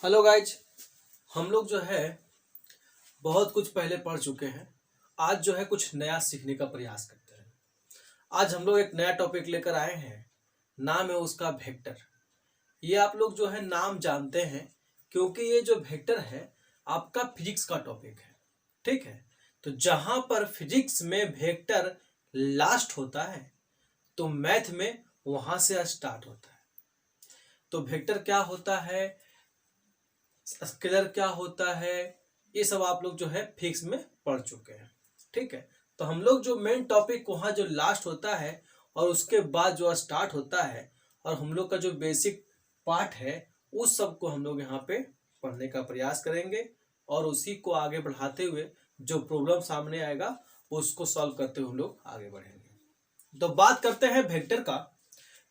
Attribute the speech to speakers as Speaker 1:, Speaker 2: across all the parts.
Speaker 1: Hello guys. हम लोग जो है बहुत कुछ पहले पढ़ चुके हैं। आज जो है कुछ नया सीखने का प्रयास करते हैं। आज हम लोग एक नया टॉपिक लेकर आए हैं। नाम है उसका वेक्टर। ये आप लोग जो है नाम जानते हैं क्योंकि ये जो वेक्टर है आपका फिजिक्स का टॉपिक है। ठीक है, तो जहां पर फिजिक्स में वेक्टर लास्ट होता है तो मैथ में वहां से स्टार्ट होता है। तो वेक्टर क्या होता है, स्केलर क्या होता है, ये सब आप लोग जो है फिजिक्स में पढ़ चुके हैं। ठीक है, तो हम लोग जो मेन टॉपिक वहाँ जो लास्ट होता है और उसके बाद जो स्टार्ट होता है और हम लोग का जो बेसिक पार्ट है उस सब को हम लोग यहाँ पे पढ़ने का प्रयास करेंगे और उसी को आगे बढ़ाते हुए जो प्रॉब्लम सामने आएगा उसको सॉल्व करते हुए हम लोग आगे बढ़ेंगे। तो बात करते हैं वेक्टर का।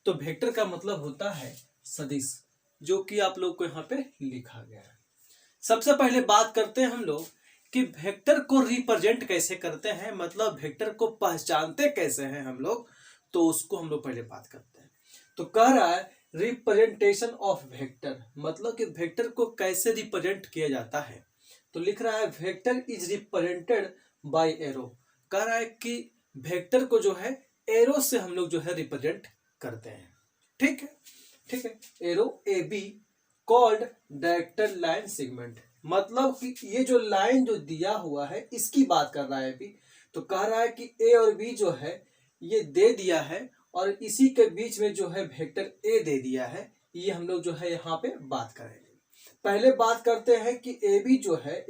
Speaker 1: तो वेक्टर का मतलब होता है सदिश, जो कि आप लोग को यहाँ पे लिखा गया है। सबसे पहले बात करते हैं हम लोग कि वेक्टर को रिप्रेजेंट कैसे करते हैं, मतलब वेक्टर को पहचानते कैसे हैं हम लोग, तो उसको हम लोग पहले बात करते हैं। तो कह रहा है रिप्रेजेंटेशन ऑफ वेक्टर, मतलब कि वेक्टर को कैसे रिप्रेजेंट किया जाता है। तो लिख रहा है vector is represented by arrow. कह रहा है कि वेक्टर को जो है एरो से हम लोग जो है रिप्रेजेंट करते हैं। ठीक है, ठीक है। Arrow A be called director line segment, मतलब कि ये जो लाइन जो दिया हुआ है इसकी बात कर रहा है अभी। तो कह रहा है कि ए और बी जो है ये दे दिया है और इसी के बीच में जो है वेक्टर ए दे दिया है। ये हम लोग जो है यहाँ पे बात करेंगे। पहले बात करते हैं कि ए बी जो है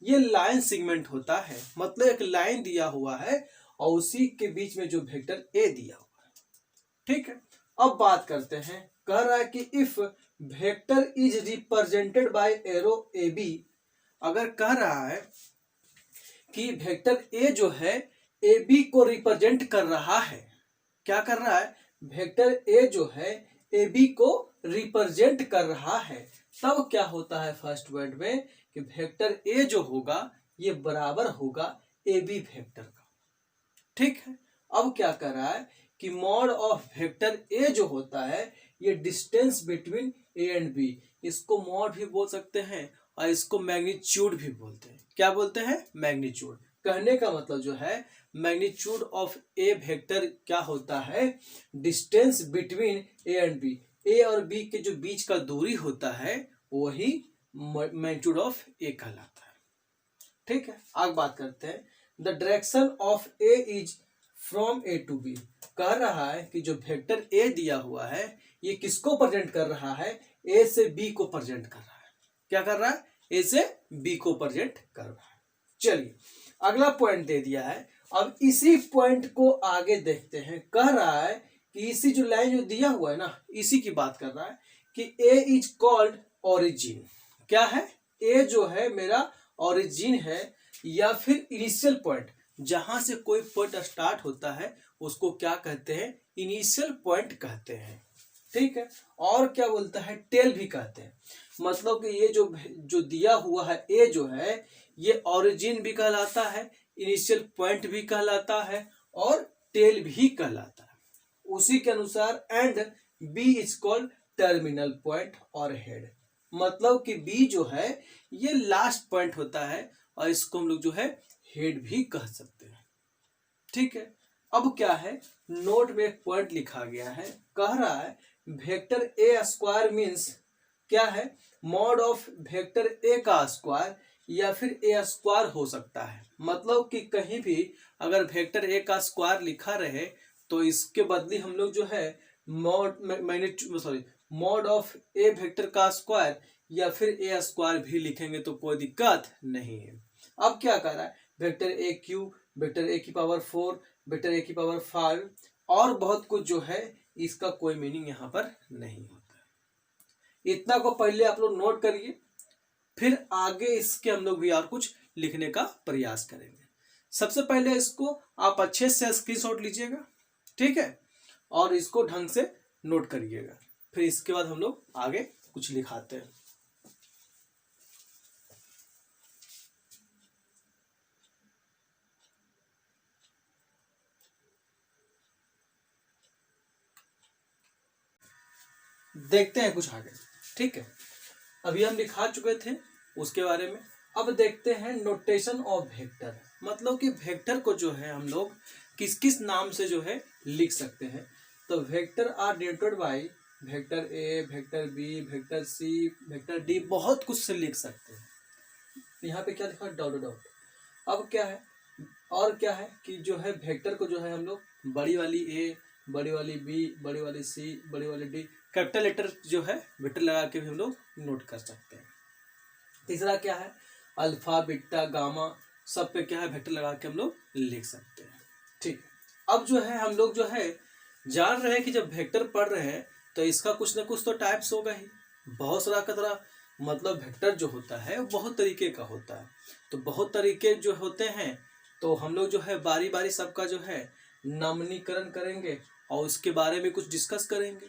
Speaker 1: ये लाइन सेगमेंट होता है, मतलब एक लाइन दिया हुआ है और उसी के बीच में जो वेक्टर ए दिया हुआ है। ठीक है, अब बात करते हैं। कह रहा है कि if vector is represented by arrow A B, अगर कह रहा है कि वेक्टर ए जो है ए बी को रिप्रेजेंट कर रहा है, क्या कर रहा है, वेक्टर ए जो है ए बी को रिप्रेजेंट कर रहा है, तब क्या होता है फर्स्ट वर्ड में कि वेक्टर ए जो होगा ये बराबर होगा ए बी वेक्टर का। ठीक है, अब क्या कर रहा है कि मॉड ऑफ वेक्टर ए जो होता है ये distance between A and B, इसको मॉड भी बोल सकते हैं और इसको मैग्नीट्यूड भी बोलते हैं। क्या बोलते हैं, मैग्नीट्यूड। कहने का मतलब जो है मैग्नीट्यूड ऑफ ए वेक्टर क्या होता है, distance between A and B, A और बी के जो बीच का दूरी होता है वही मैग्नीट्यूड ऑफ ए कहलाता है। ठीक है, आगे बात करते हैं। The direction of A is from A to B, कह रहा है कि जो वेक्टर ए दिया हुआ है ये किसको प्रेजेंट कर रहा है, ए से बी को प्रेजेंट कर रहा है। क्या कर रहा है, ए से बी को प्रेजेंट कर रहा है। चलिए अगला पॉइंट दे दिया है, अब इसी पॉइंट को आगे देखते हैं। कह रहा है कि इसी जो लाइन जो दिया हुआ है ना इसी की बात कर रहा है कि ए इज कॉल्ड ओरिजिन। क्या है, ए जो है मेरा ओरिजिन है या फिर इनिशियल पॉइंट, जहां से कोई पॉइंट स्टार्ट होता है उसको क्या कहते हैं, इनिशियल पॉइंट कहते हैं। ठीक है, और क्या बोलता है, टेल भी कहते हैं। मतलब कि ये जो जो दिया हुआ है ए जो है ये ओरिजिन भी कहलाता है, इनिशियल पॉइंट भी कहलाता है और टेल भी कहलाता है। उसी के अनुसार and B is called terminal point और हेड, मतलब कि बी जो है ये लास्ट पॉइंट होता है और इसको हम लोग जो है हेड भी कह सकते हैं। ठीक है, अब क्या है, नोट में एक पॉइंट लिखा गया है। कह रहा है वेक्टर ए स्क्वायर मीन्स क्या है, मॉड ऑफ वेक्टर ए का स्क्वायर या फिर ए स्क्वायर हो सकता है। मतलब कि कहीं भी अगर वेक्टर ए का स्क्वायर लिखा रहे तो इसके बदले हम लोग जो है मॉड ऑफ ए वेक्टर का स्क्वायर या फिर ए स्क्वायर भी लिखेंगे तो कोई दिक्कत नहीं है। अब क्या कर रहा है, vector A Q, vector A की पावर 4, वेक्टर ए की पावर 5 और बहुत कुछ जो है इसका कोई मीनिंग यहाँ पर नहीं होता है। इतना को पहले आप लोग नोट करिए, फिर आगे इसके हम लोग भी और कुछ लिखने का प्रयास करेंगे। सबसे पहले इसको आप अच्छे से स्क्रीनशॉट लीजिएगा, ठीक है, और इसको ढंग से नोट करिएगा। फिर इसके बाद हम लोग आगे कुछ लिखाते हैं। देखते हैं कुछ आगे। ठीक है, अभी हम दिखा चुके थे उसके बारे में। अब देखते हैं नोटेशन ऑफ वेक्टर, मतलब कि वेक्टर को जो है हम लोग किस किस नाम से जो है लिख सकते हैं। तो vector are denoted by vector A, vector B, vector C, vector D, बहुत कुछ से लिख सकते हैं। यहाँ पे क्या लिखा, डॉट डॉट। अब क्या है, और क्या है कि जो है वेक्टर को जो है हम लोग बड़ी वाली ए, बड़ी वाली बी, बड़ी वाली सी, बड़ी वाली डी, कैपिटल लेटर जो है वेक्टर लगा के भी हम लोग नोट कर सकते हैं। तीसरा क्या है, अल्फा, बीटा, गामा, सब पे क्या है वेक्टर लगा के हम लोग लिख सकते हैं। ठीक, अब जो है हम लोग जो है जान रहे हैं कि जब वेक्टर पढ़ रहे हैं तो इसका कुछ ना कुछ तो टाइप्स होगा ही। बहुत सारा कतरा मतलब वेक्टर जो होता है वो बहुत तरीके का होता है। तो बहुत तरीके जो होते हैं तो हम लोग जो है बारी बारी सबका जो है नामनीकरण करेंगे और उसके बारे में कुछ डिस्कस करेंगे।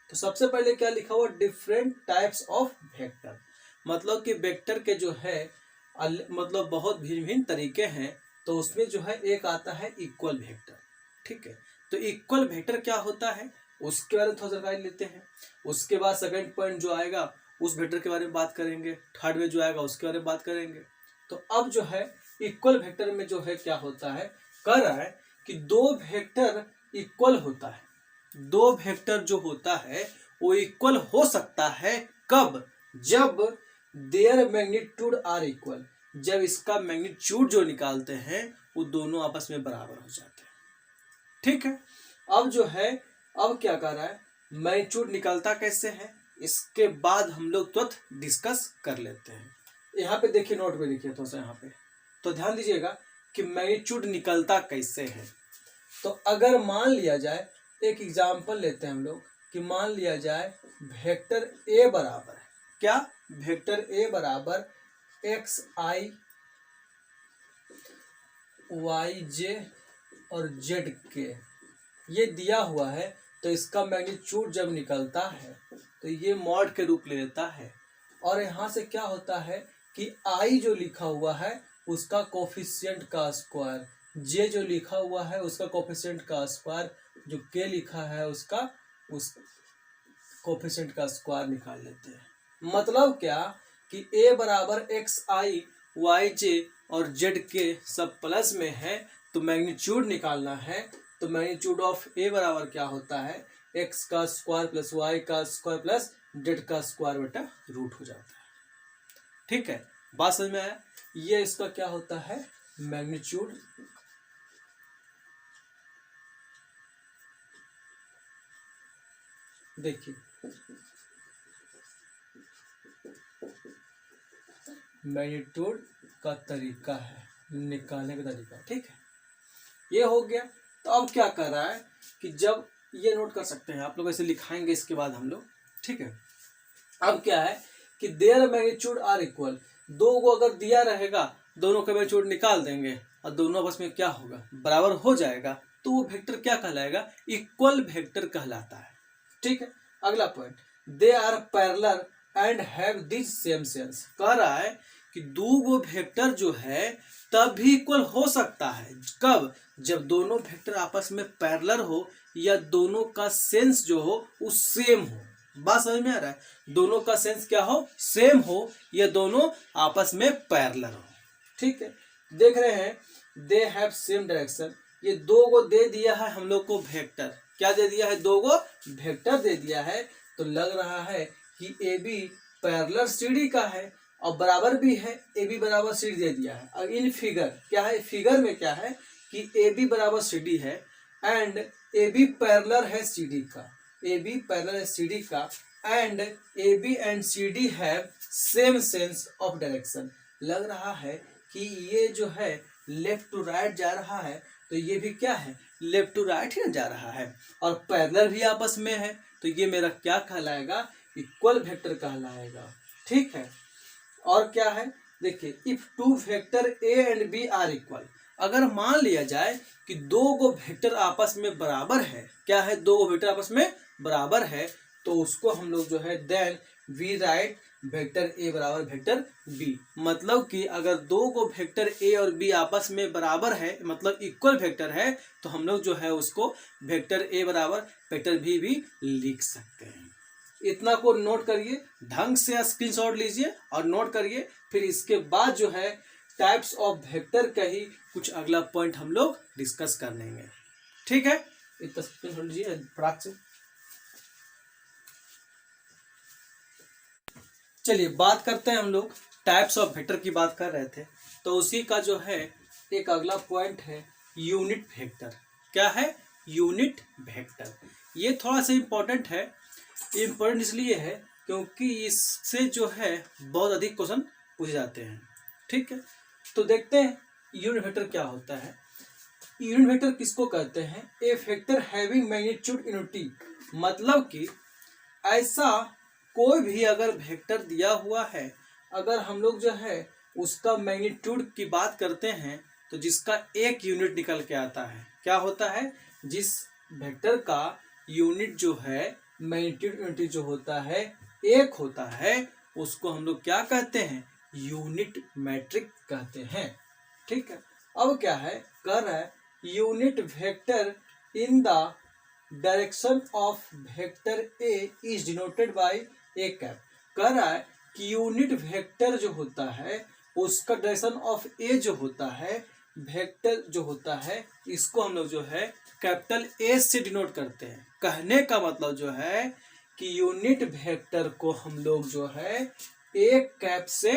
Speaker 1: तो सबसे पहले क्या लिखा हुआ, डिफरेंट टाइप्स ऑफ वेक्टर, मतलब कि वेक्टर के जो है मतलब बहुत भिन्न भिन्न तरीके हैं। तो उसमें जो है एक आता है इक्वल वेक्टर। ठीक है, तो इक्वल वेक्टर क्या होता है उसके बारे में थोड़ा जानकारी लेते हैं। उसके बाद सेकंड पॉइंट जो आएगा उस वेक्टर के बारे में बात करेंगे। थर्ड में जो आएगा उसके बारे में बात करेंगे। तो अब जो है इक्वल वेक्टर में जो है क्या होता है, कह रहा है कि दो वेक्टर इक्वल होता है। दो वेक्टर जो होता है वो इक्वल हो सकता है कब, जब देयर मैग्नीट्यूड आर इक्वल, जब इसका मैग्नीट्यूड जो निकालते हैं वो दोनों आपस में बराबर हो जाते हैं। ठीक है, अब जो है अब क्या कर रहा है, मैग्नीट्यूड निकलता कैसे है इसके बाद हम लोग तुरंत डिस्कस कर लेते हैं। यहाँ पे देखिए, नोट पे लिखिए थोड़ा सा यहाँ पे, तो ध्यान दीजिएगा कि मैग्नीट्यूड निकलता कैसे है। तो अगर मान लिया जाए, एक एग्जांपल लेते हैं हम लोग कि मान लिया जाए वेक्टर ए बराबर है क्या, वेक्टर ए बराबर एक्स आई वाई जे और जेड के, ये दिया हुआ है। तो इसका मैग्नीट्यूड जब निकलता है तो ये मॉड के रूप ले लेता है। और यहाँ से क्या होता है कि आई जो लिखा हुआ है उसका कोफिशिएंट का स्क्वायर, जे जो लिखा हुआ है उसका कोफिशिएंट का स्क्वायर, जो के लिखा है उसका उस कोफिशिएंट का स्क्वायर निकाल लेते हैं। मतलब क्या कि ए बराबर एक्स आई वाई जे और जेड के सब प्लस में है, तो मैग्नीट्यूड निकालना है। तो मैग्नीट्यूड ऑफ ए बराबर क्या होता है, एक्स का स्क्वायर प्लस वाई का स्क्वायर प्लस जेड का स्क्वायर बटा रूट हो जाता है। ठीक है, बात समझ में आया। ये इसका क्या होता है, मैग्नीट्यूड। देखिए मैग्नीट्यूड का तरीका है, निकालने का तरीका। ठीक है, ये हो गया। तो अब क्या कर रहा है कि जब ये नोट कर सकते हैं आप लोग, ऐसे लिखाएंगे इसके बाद हम लोग। ठीक है, अब क्या है कि देयर मैग्नीट्यूड आर इक्वल, दो को अगर दिया रहेगा दोनों का मैग्नीट्यूड निकाल देंगे और दोनों आपस में क्या होगा, बराबर हो जाएगा, तो वो वेक्टर क्या कहलाएगा, इक्वल वेक्टर कहलाता है। ठीक है, अगला point, they are parallel and have this same sense, कह रहा है कि दो गो वेक्टर जो है तब भी इक्वल हो सकता है कब, जब दोनों वेक्टर आपस में पैरेलल हो या दोनों का सेंस जो हो वो सेम हो। बात समझ में आ रहा है, दोनों का सेंस क्या हो, सेम हो, या दोनों आपस में पैरेलल हो। ठीक है, देख रहे हैं दे हैव सेम डायरेक्शन, ये दो गो दे दिया है हम लोग को वेक्टर, क्या दे दिया है, दो गो वेक्टर दे दिया है। तो लग रहा है कि A B parallel C D का है और बराबर भी है, ए बी बराबर सी डी दे दिया है। अब इन फिगर क्या है, फिगर में क्या है कि ए बी बराबर सी डी है एंड ए बी पैरेलल है सी डी का, ए बी पैरेलल है सी डी का, and A B and C D have same sense of direction. लग रहा है कि ये जो है लेफ्ट टू राइट जा रहा है, तो ये भी क्या है, लेफ्ट टू राइट ही जा रहा है, और पैरेलल भी आपस में है, तो ये मेरा क्या कहलाएगा, इक्वल वेक्टर कहलाएगा। ठीक है, और क्या है, देखिए if two vector A and B are equal, अगर मान लिया जाए कि दो गो वेक्टर आपस में बराबर है, क्या है, दो गो वेक्टर आपस में बराबर है, तो उसको हम लोग जो है then we write vector A बराबर वेक्टर बी। मतलब कि अगर दो गो वेक्टर ए और बी आपस में बराबर है, मतलब इक्वल वेक्टर है, तो हम लोग जो है उसको वेक्टर ए बराबर वेक्टर बी भी लिख सकते हैं। इतना को नोट करिए, ढंग से स्क्रीनशॉट लीजिए और नोट करिए। फिर इसके बाद जो है टाइप्स ऑफ वेक्टर का ही कुछ अगला पॉइंट हम लोग डिस्कस कर लेंगे। ठीक है, इतना स्क्रीनशॉट लीजिए फटाक से। चलिए बात करते हैं, हम लोग टाइप्स ऑफ वेक्टर की बात कर रहे थे, तो उसी का जो है एक अगला पॉइंट है यूनिट वेक्टर। क्या है? Unit vector. ये थोड़ा सा इम्पोर्टेंट है। इम्पोर्टेंट इसलिए है क्योंकि इससे जो है बहुत अधिक क्वेश्चन पूछे जाते हैं। ठीक है, तो देखते हैं यूनिट वेक्टर क्या होता है। यूनिट वेक्टर किसको कहते हैं? ए वेक्टर हैविंग मैग्नीट्यूड यूनिटी, मतलब कि ऐसा कोई भी अगर वेक्टर दिया हुआ है, अगर हम लोग जो है उसका मैग्नीट्यूड की बात करते हैं तो जिसका एक यूनिट निकल के आता है। क्या होता है? जिस वेक्टर का यूनिट जो है मैग्नीट्यूड यूनिटी जो होता है एक होता है, उसको हम लोग क्या कहते हैं? यूनिट मैट्रिक कहते हैं। ठीक है, अब क्या है कर रहा है, unit vector in the direction of vector A is denoted by A cap. कह रहा है कि यूनिट वेक्टर जो होता है उसका डायरेक्शन ऑफ ए जो होता है, वेक्टर जो होता है, इसको हम लोग जो है कैपिटल ए से डिनोट करते हैं। कहने का मतलब जो है कि यूनिट वेक्टर को हम लोग जो है एक कैप से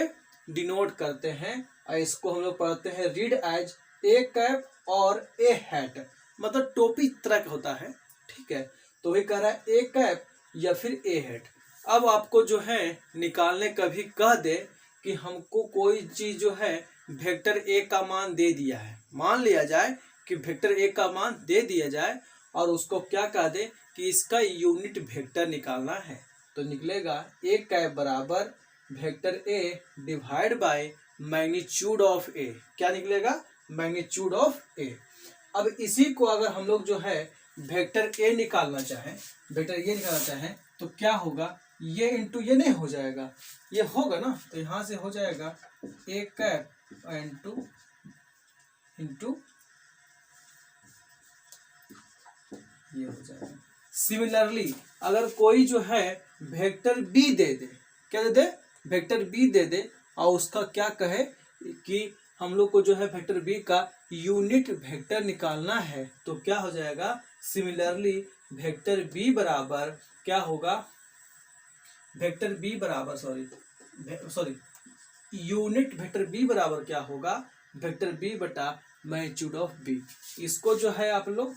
Speaker 1: डिनोट करते हैं और इसको हम लोग पढ़ते हैं रीड एज ए कैप और ए हैट, मतलब टोपी तरह का होता है। ठीक है, तो वही कह रहा है ए कैप या फिर ए हैट। अब आपको जो है निकालने कभी कह दे कि हमको कोई चीज जो है वेक्टर ए का मान दे दिया है, मान लिया जाए कि वेक्टर ए का मान दे दिया जाए और उसको क्या कह दे कि इसका यूनिट वेक्टर निकालना है, तो निकलेगा ए कैप बराबर vector A divide by magnitude of A. क्या निकलेगा? Magnitude of A. अब इसी को अगर हम लोग जो है वेक्टर ए निकालना चाहें, वेक्टर ए निकालना चाहें तो क्या होगा? ये इंटू ये नहीं हो जाएगा, ये होगा ना, तो यहां से हो जाएगा ए कैप इंटू इंटू ये हो जाएगा। सिमिलरली अगर कोई जो है वेक्टर बी दे दे, क्या दे दे? वेक्टर बी दे दे और उसका क्या कहे कि हम लोग को जो है वेक्टर बी का यूनिट वेक्टर निकालना है, तो क्या हो जाएगा? सिमिलरली वेक्टर बी बराबर क्या होगा? वेक्टर बी बराबर सॉरी यूनिट वेक्टर बी बराबर क्या होगा? वेक्टर बी बटा मैग्नीट्यूड ऑफ बी। इसको जो है आप लोग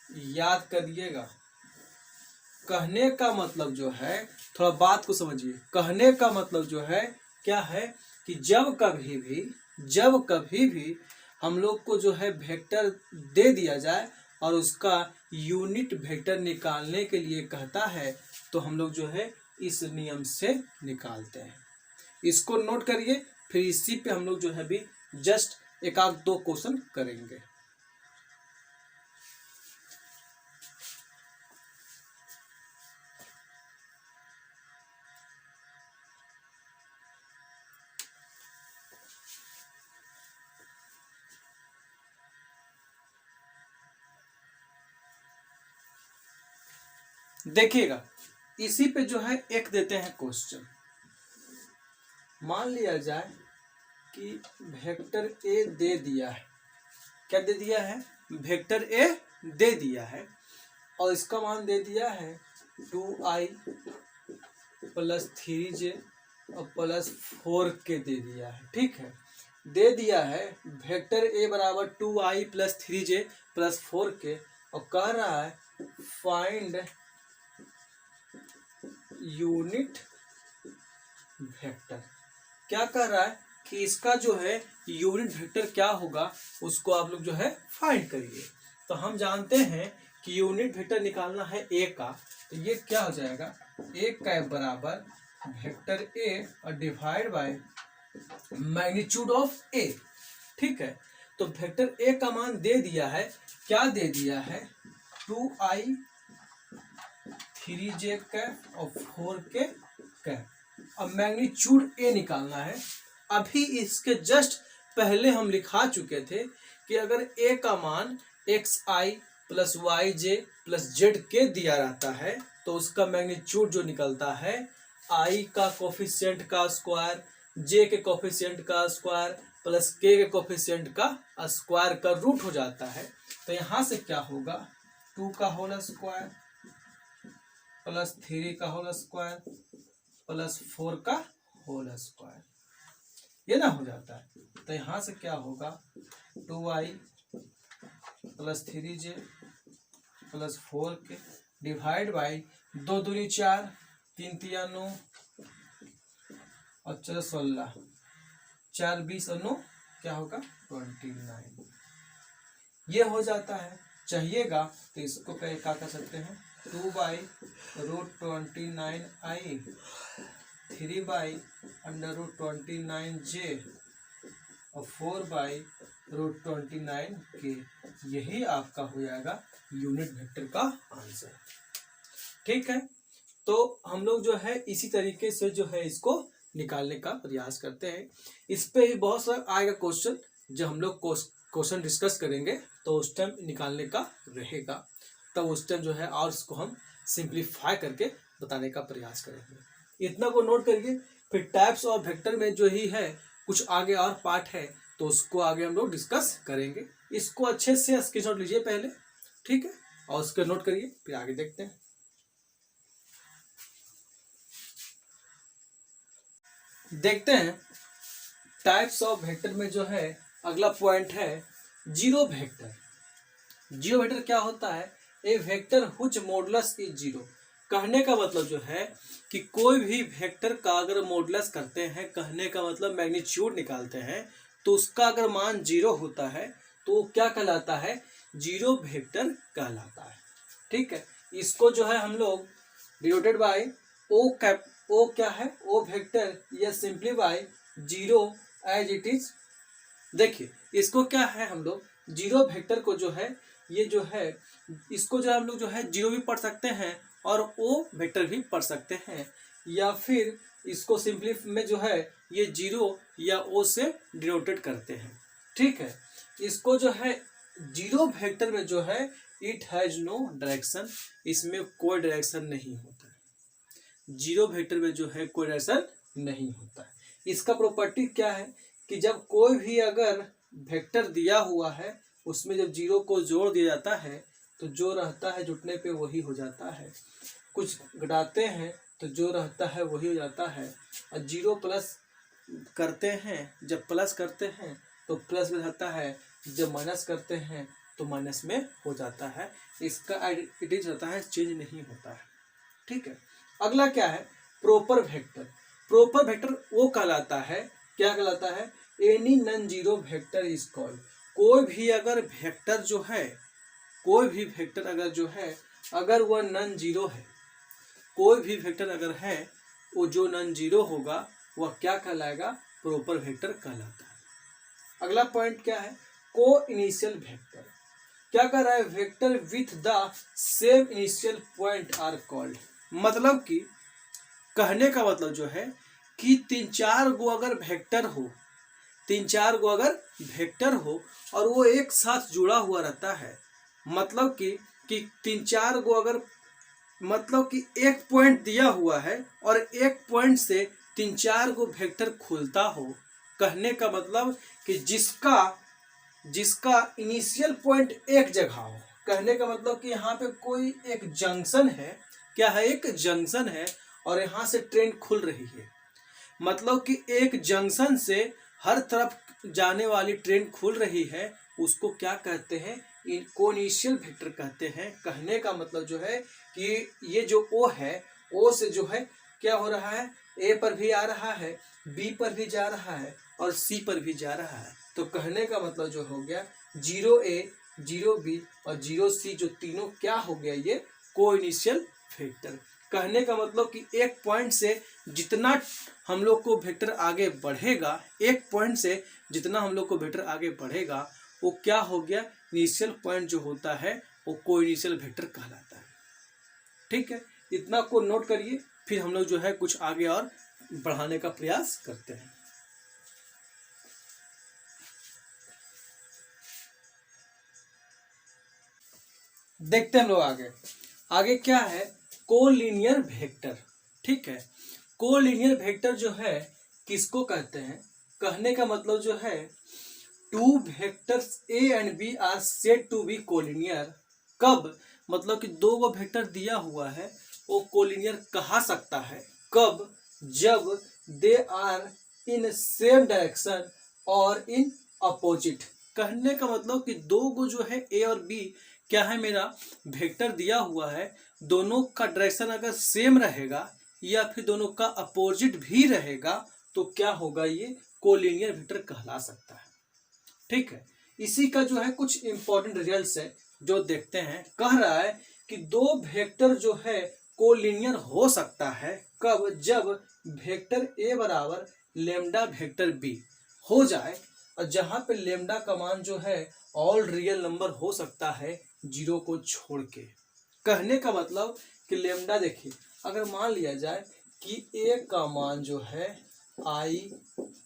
Speaker 1: याद करिएगा। कहने का मतलब जो है, थोड़ा बात को समझिए, कहने का मतलब जो है क्या है कि जब कभी भी हम लोग को जो है वेक्टर दे दिया जाए और उसका यूनिट वेक्टर निकालने के लिए कहता है तो हम लोग जो है इस नियम से निकालते हैं। इसको नोट करिए, फिर इसी पे हम लोग जो है भी जस्ट एक आध दो क्वेश्चन करेंगे। देखिएगा, इसी पे जो है एक देते हैं क्वेश्चन। मान लिया जाए कि वेक्टर ए दे दिया है, क्या दे दिया है? वेक्टर ए दे दिया है और इसका मान दे दिया है 2i प्लस 3j और प्लस 4k दे दिया है। ठीक है, दे दिया है वेक्टर ए बराबर 2i plus 3j plus 4k और कह रहा है फाइंड यूनिट वेक्टर। क्या कह रहा है कि इसका जो है यूनिट वेक्टर क्या होगा उसको आप लोग जो है फाइंड करिए। तो हम जानते हैं कि यूनिट वेक्टर निकालना है ए का, तो ये क्या हो जाएगा? ए कैप बराबर वेक्टर ए और डिवाइड बाय मैग्नीट्यूड ऑफ ए। ठीक है, तो वेक्टर ए का मान दे दिया है, क्या दे दिया है? 2i 3j कैप और 4k कैप। अब मैग्नीट्यूड ए निकालना है। अभी इसके जस्ट पहले हम लिखा चुके थे कि अगर ए का मान xi plus yj plus Z के दिया रहता है तो उसका मैग्नीट्यूड जो निकलता है आई का कोफिशिएंट का स्क्वायर, जे के कोफिशिएंट का स्क्वायर प्लस के कोफिशिएंट का स्क्वायर का रूट हो जाता है। तो यहां से क्या होगा, 2 का होल स्क्वायर प्लस 3 का होल स्क्वायर प्लस 4 का होल स्क्वायर, ये ना हो जाता है। तो यहां से क्या होगा, 2i प्लस 3j प्लस 4 के डिवाइड बाई 2 दूनी 4, 3 तिया 9 और 4 16, 4 20 और 9 क्या होगा 29, ये हो जाता है। चाहिएगा तो इसको क्या कर सकते हैं, 2/√29i 3/√29j और 4/√29k, यही आपका हो जाएगा यूनिट वेक्टर का आंसर। ठीक है, तो हम लोग जो है इसी तरीके से जो है इसको निकालने का प्रयास करते हैं। इस पे ही बहुत सारा आएगा क्वेश्चन, जब हम लोग क्वेश्चन डिस्कस करेंगे तो उस टाइम निकालने का रहेगा, तब उस टाइम जो है और इसको हम सिंप्लीफाई करके बताने का प्रयास करेंगे। इतना को नोट करिए। फिर टाइप्स ऑफ वेक्टर में जो ही है कुछ आगे और पार्ट है तो उसको आगे हम लोग डिस्कस करेंगे। इसको अच्छे से स्क्रीनशॉट लीजिए पहले, ठीक है, और उसको नोट करिए, फिर आगे देखते हैं। देखते हैं टाइप्स ऑफ वेक्टर में जो है अगला पॉइंट है जीरो वेक्टर। जीरो वेक्टर क्या होता है, a vector which modulus is zero. कहने का मतलब जो है कि कोई भी वेक्टर का अगर मॉडुलस करते हैं, कहने का मतलब मैग्नीट्यूड निकालते हैं, तो उसका अगर मान जीरो होता है तो क्या कहलाता है, जीरो वेक्टर कहलाता है। ठीक है, इसको जो है हम लोग डिनोटेड बाय ओ क्या है, ओ वेक्टर या simplify zero as it is. देखिए इसको क्या है, हम लोग जीरो वेक्टर को जो है ये जो है इसको जो हम लोग जो है जीरो भी पढ़ सकते हैं और ओ वेक्टर भी पढ़ सकते हैं, या फिर इसको सिंपली में जो है ये जीरो या ओ से डिनोटेड करते हैं। ठीक है, इसको जो है जीरो वेक्टर में जो है इट हैज नो डायरेक्शन, इसमें कोई डायरेक्शन नहीं होता है। जीरो वेक्टर में जो है कोई डायरेक्शन नहीं होता है। इसका प्रॉपर्टी क्या है कि जब कोई भी अगर वेक्टर दिया हुआ है उसमें जब जीरो को जोड़ दिया जाता है तो जो रहता है जुटने पे वही हो जाता है, कुछ घटाते हैं तो जो रहता है वही हो जाता है, और जीरो प्लस करते हैं जब प्लस करते हैं तो प्लस में रहता है, जब माइनस करते हैं तो माइनस में हो जाता है। इसका आइडेंटिटी रहता है, चेंज नहीं होता है। ठीक है, अगला क्या है, प्रॉपर वेक्टर। प्रॉपर वेक्टर वो कहलाता है, क्या कहलाता है, any non zero vector is called. कोई भी अगर वेक्टर जो है, कोई भी वेक्टर अगर जो है अगर वह नॉन जीरो है, कोई भी वेक्टर अगर है वो जो नॉन जीरो होगा वह क्या कहलाएगा, प्रॉपर वेक्टर कहलाता है। अगला पॉइंट क्या है, को इनिशियल वेक्टर। क्या कह रहा है, vector with the same initial point are called. मतलब कि कहने का मतलब जो है कि 3-4 गो अगर वेक्टर हो, 3-4 गो अगर वेक्टर हो और वो एक साथ जुड़ा हुआ रहता है, मतलब कि 3-4 गो अगर, मतलब कि एक पॉइंट दिया हुआ है और एक पॉइंट से 3-4 गो वेक्टर खुलता हो। कहने का मतलब कि जिसका इनिशियल पॉइंट एक जगह हो। कहने का मतलब कि यहाँ पे कोई एक जंक्शन है, क्या है, एक जंक्शन है और यहाँ से ट्रेन खुल रही है, मतलब कि एक जंक्शन से हर तरफ जाने वाली ट्रेन खुल रही है, उसको क्या कहते हैं, कोनिशियल वेक्टर कहते हैं। कहने का मतलब जो है कि ये जो ओ है, ओ से जो है क्या हो रहा है, ए पर भी आ रहा है, बी पर भी जा रहा है और सी पर भी जा रहा है। तो कहने का मतलब जो हो गया 0A 0B और 0C, जो तीनों क्या हो गया, ये कोइनिशियल वेक्टर। कहने का मतलब कि एक पॉइंट से जितना हम लोग को वेक्टर आगे बढ़ेगा, एक पॉइंट से जितना हम लोग को वेक्टर आगे बढ़ेगा वो क्या हो गया, इनिशियल पॉइंट जो होता है वो कोइनिशियल वेक्टर कहलाता है। ठीक है, इतना को नोट करिए, फिर हम लोग जो है कुछ आगे और बढ़ाने का प्रयास करते हैं। देखते हैं हम लोग आगे। आगे क्या है, कोलिनियर वेक्टर। ठीक है, कोलिनियर वेक्टर जो है किसको कहते हैं, कहने का मतलब जो है two vectors A and B are said to be collinear. कब, मतलब कि दो वो वेक्टर दिया हुआ है वो कोलिनियर कहा सकता है, कब, जब they are in same direction और इन अपोजिट। कहने का मतलब कि दो को जो है ए और बी क्या है, मेरा वेक्टर दिया हुआ है, दोनों का डायरेक्शन अगर सेम रहेगा या फिर दोनों का अपोजिट भी रहेगा तो क्या होगा, ये कोलिनियर वेक्टर कहला सकता है। ठीक है, इसी का जो है कुछ इंपॉर्टेंट रिजल्ट्स है जो देखते हैं। कह रहा है कि दो वेक्टर जो है कोलिनियर हो सकता है कब, जब वेक्टर ए बराबर लेमडा वेक्टर बी हो जाए और जहां पे लेमडा का मान जो है ऑल रियल नंबर हो सकता है जीरो को छोड़ के। कहने का मतलब कि लेमडा देखिए, अगर मान लिया जाए कि ए का मान जो है आई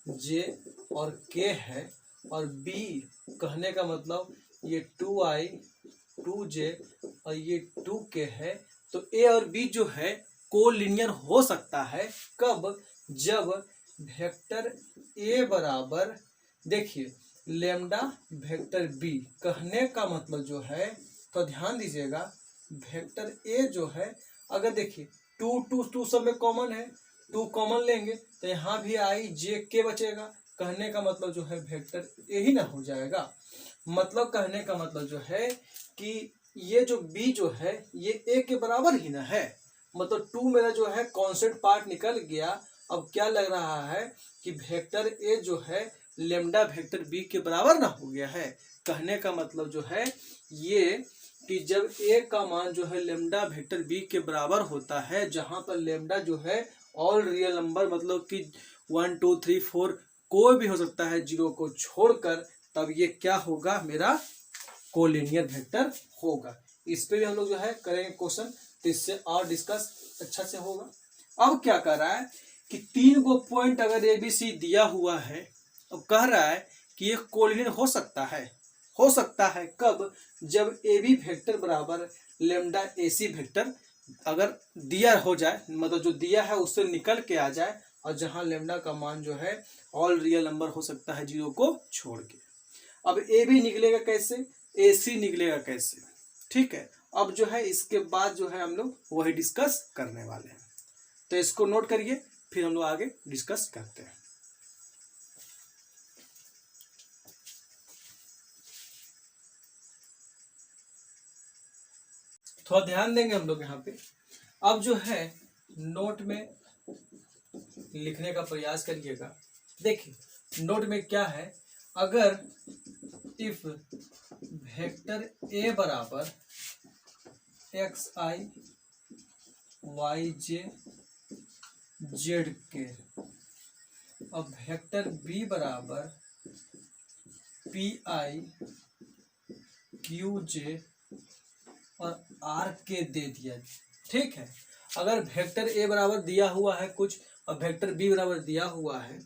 Speaker 1: जे और के है और बी, कहने का मतलब ये 2i 2j और ये 2k है, तो ए और बी जो है कोलिनियर हो सकता है कब, जब वेक्टर ए बराबर, देखिए लेमडा वेक्टर बी। कहने का मतलब जो है, तो ध्यान दीजिएगा, वेक्टर ए जो है, अगर देखिए टू टू टू सब में कॉमन है, टू कॉमन लेंगे तो यहाँ भी आई जे के बचेगा। कहने का मतलब जो है वेक्टर ए ही ना हो जाएगा। मतलब कहने का मतलब जो है कि ये जो बी जो है ये ए के बराबर ही ना है, मतलब टू मेरा जो है कांस्टेंट पार्ट निकल गया। अब क्या लग रहा है कि वेक्टर ए जो है लेमडा वेक्टर बी के बराबर ना हो गया है। कहने का मतलब जो है ये कि जब ए का मान जो है लेमडा वेक्टर बी के बराबर होता है, जहां पर लेमडा जो है ऑल रियल नंबर, मतलब कि 1 2 3 4 कोई भी हो सकता है जीरो को छोड़कर, तब ये क्या होगा, मेरा कोलिनियर वेक्टर होगा। इस पे भी हम लोग जो है करेंगे क्वेश्चन, तो इससे और डिस्कस अच्छा से होगा। अब क्या कर रहा है कि तीन को पॉइंट अगर ए बी सी दिया हुआ है, अब कह रहा है कि ये कोलिनियर हो सकता है कब, जब ए बी वेक्टर बराबर लेमडा ए सी वेक्टर अगर दिया हो जाए, मतलब जो दिया है उससे निकल के आ जाए, और जहां लेमडा का मान जो है ऑल रियल नंबर हो सकता है जीरो को छोड़ के। अब ए बी निकलेगा कैसे, ए सी निकलेगा कैसे। ठीक है, अब जो है इसके बाद जो है हम लोग वही डिस्कस करने वाले हैं, तो इसको नोट करिए, फिर हम लोग आगे डिस्कस करते हैं। थोड़ा ध्यान देंगे हम लोग यहाँ पे। अब जो है नोट में लिखने का प्रयास करिएगा। देखिए नोट में क्या है, अगर इफ वेक्टर ए बराबर एक्स आई वाई जे जेड के, अब वेक्टर बी बराबर पी आई क्यू जे और आर के दे दिया। ठीक है, अगर वेक्टर ए बराबर दिया हुआ है कुछ और वेक्टर बी बराबर दिया हुआ है,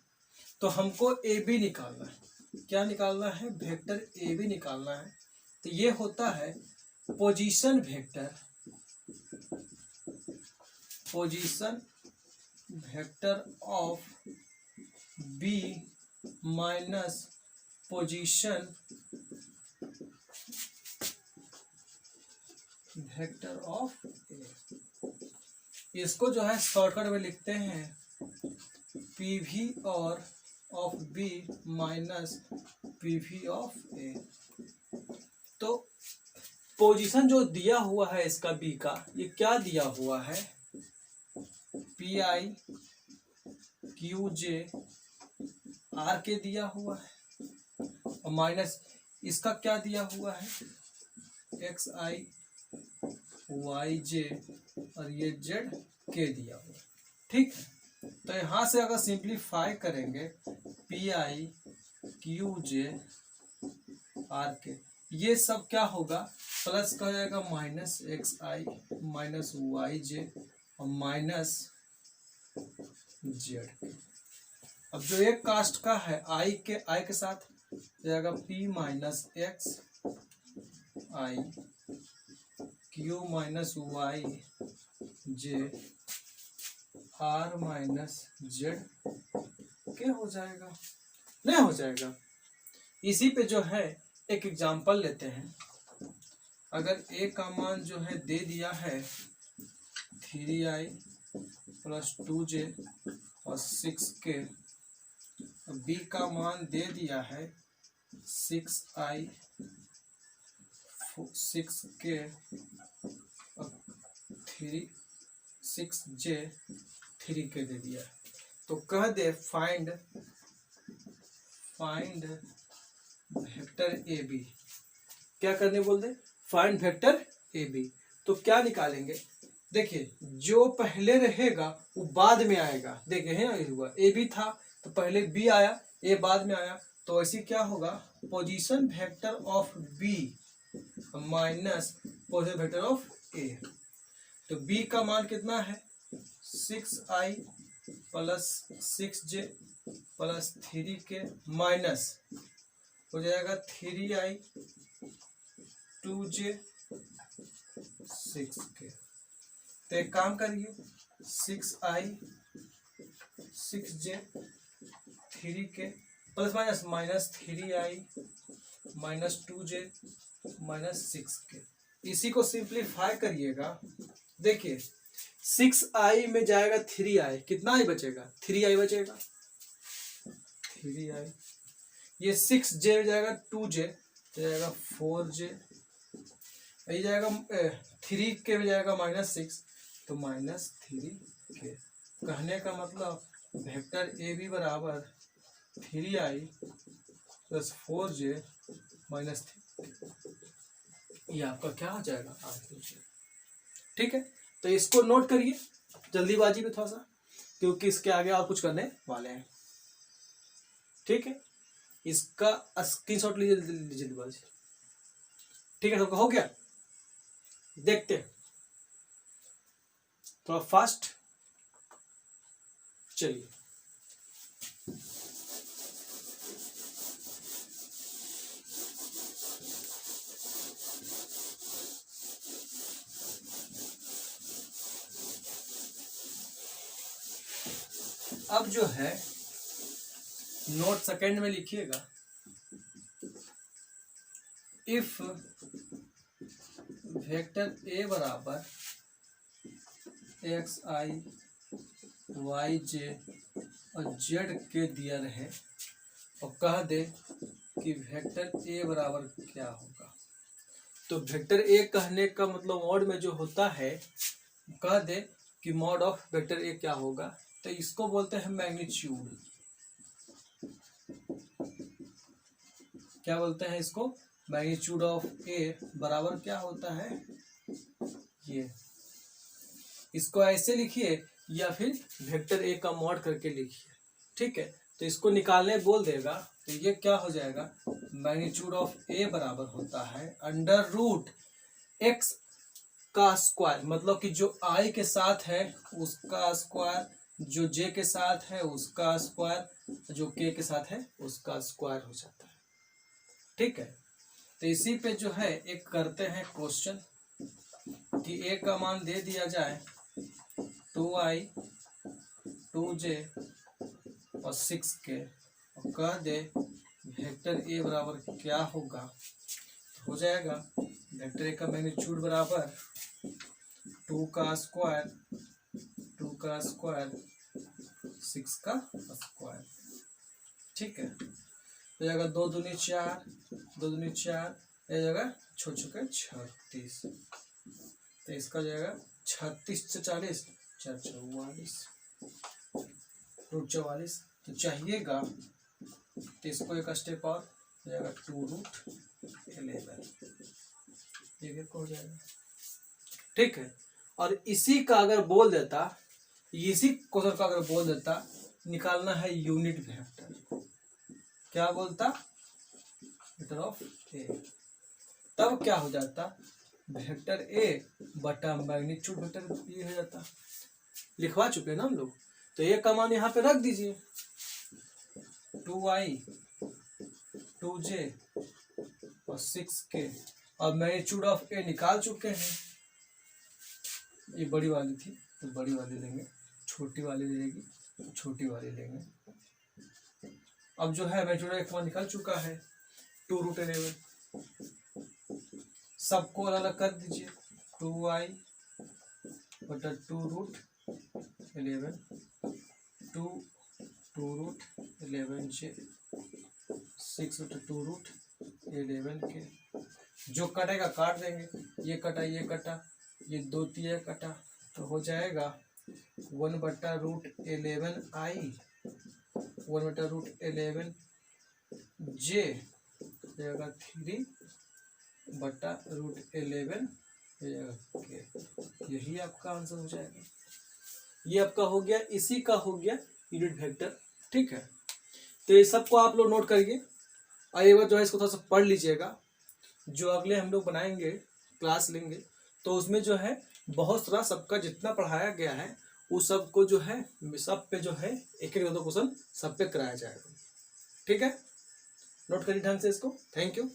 Speaker 1: तो हमको ए बी निकालना है। क्या निकालना है, वेक्टर ए बी निकालना है। तो ये होता है position vector of B minus position vector of A. इसको जो है शॉर्टकट में लिखते हैं पी वी और of B minus P V of A. तो पोजीशन जो दिया हुआ है इसका बी का, ये क्या दिया हुआ है, P I Q J are के दिया हुआ है, और माइनस इसका क्या दिया हुआ है, एक्स आई वाई जे और ये जेड के दिया हुआ। ठीक है, तो यहां से अगर सिंप्लीफाई करेंगे P I Q J are के, ये सब क्या होगा, प्लस का हो जाएगा माइनस एक्स आई माइनस वाई जे और माइनस जेड के। अब जो एक कास्ट का है आई के साथ जाएगा P minus X I Q minus Y J R minus Z के हो जाएगा, नहीं हो जाएगा। इसी पे जो है एक एग्जांपल लेते हैं। अगर ए का मान जो है दे दिया है 3i प्लस 2j और 6k, बी का मान दे दिया है 6i 6k और 6j 3k दे दिया है। तो कह दे फाइंड वेक्टर ए बी। क्या करने बोल दे? Find vector A B. तो क्या निकालेंगे? देखिए जो पहले रहेगा वो बाद में आएगा। देखिए है ना, हुआ ए बी था तो पहले बी आया, ए बाद में आया, तो ऐसे क्या होगा? Position vector of B minus position vector of A. तो बी का मान कितना है? 6i plus 6j plus 3k minus हो जाएगा 3i 2j 6k। तो एक काम करिए, 6i 6j 3k plus minus minus 3i minus 2j minus 6k। इसी को सिंप्लीफाई करिएगा। देखिए 6i में जाएगा 3i, कितना i बचेगा? 3i बचेगा, 3i। ये 6j में जाएगा 2j तो जाएगा 4j, ये जाएगा 3k में जाएगा माइनस 6 तो माइनस 3k। कहने का मतलब वेक्टर ए बी बराबर 3i प्लस 4j माइनस 3। ये आपका क्या हो जाएगा? आंसर। ठीक है, तो इसको नोट करिए जल्दीबाजी में थोड़ा सा, क्योंकि इसके आगे और कुछ करने वाले हैं। ठीक है, इसका स्क्रीनशॉट लीजिए जल्दीबाजी। ठीक है, सबका हो गया? देखते हैं थोड़ा फास्ट। चलिए अब जो है नोट सेकंड में लिखिएगा। इफ वेक्टर ए बराबर एक्स आई वाई जे और जेड के दिया रहे और कह दे कि वेक्टर ए बराबर क्या होगा। तो वेक्टर ए कहने का मतलब मॉड में जो होता है, कह दे कि मॉड ऑफ वेक्टर ए क्या होगा। तो इसको बोलते हैं मैग्नीट्यूड। क्या बोलते हैं इसको? मैग्नीट्यूड ऑफ ए बराबर क्या होता है? ये इसको ऐसे लिखिए या फिर वेक्टर ए का मॉड करके लिखिए। ठीक है, तो इसको निकालने बोल देगा तो ये क्या हो जाएगा? मैग्नीट्यूड ऑफ ए बराबर होता है अंडर रूट एक्स का स्क्वायर, मतलब कि जो आई के साथ है उसका स्क्वायर, जो जे के साथ है उसका स्क्वायर, जो के साथ है उसका स्क्वायर हो जाता है। ठीक है, तो इसी पे जो है एक करते हैं क्वेश्चन कि ए का मान दे दिया जाए 2i 2j और 6k और कह दे वेक्टर ए बराबर क्या होगा। हो जाएगा वेक्टर ए का मैग्नीट्यूड बराबर 2 का स्क्वायर 6 का स्क्वायर। ठीक है, हो जाएगा 2 दूनी 4 2 दूनी 4, ये जगह छोड़ चुके 36। तो इसका हो जाएगा 36 से 40 4 44 रूट 44। तो चाहिएगा तो इसको एक स्टेप और हो जाएगा 2 रूट 11 ये हो जाएगा। ठीक है, और इसी का अगर बोल देता, इसी क्वेश्चन का अगर बोल देता निकालना है यूनिट वेक्टर, क्या बोलता? वेक्टर ऑफ ए, तब क्या हो जाता? वेक्टर ए बटा मैग्नीट्यूड वेक्टर ये हो जाता। लिखवा चुके हैं ना हम लोग। तो ये का मान यहाँ पे रख दीजिए 2i 2j और 6k और मैग्नीट्यूड ऑफ ए निकाल चुके हैं ये बड़ी वाली थी तो बड़ी वाली लेंगे, छोटी वाली रहेगी तो छोटी वाली लेंगे। अब जो है मेजर एक मान निकल चुका है 2√11, सबको अलग अलग कर दीजिए। 2i बटा 2√11 2√11 6 बटा 2√11 के जो कटेगा काट देंगे, ये कटा ये कटा, ये 2 3 कटा तो हो जाएगा 1/√11i 1/√11 j जाएगा 3/√11 के। यही आपका आंसर हो जाएगा। ये आपका हो गया, इसी का हो गया यूनिट वेक्टर। ठीक है, तो ये सबको आप लोग नोट करिए और एक बार जो है इसको थोड़ा सा पढ़ लीजिएगा। जो अगले हम लोग बनाएंगे क्लास लेंगे तो उसमें जो है बहुत सारा सबका जितना पढ़ाया गया है उस सब को जो है सब पे जो है एक एक दो क्वेश्चन सब पे कराया जाएगा। ठीक है, नोट करिए ढंग से इसको। Thank you.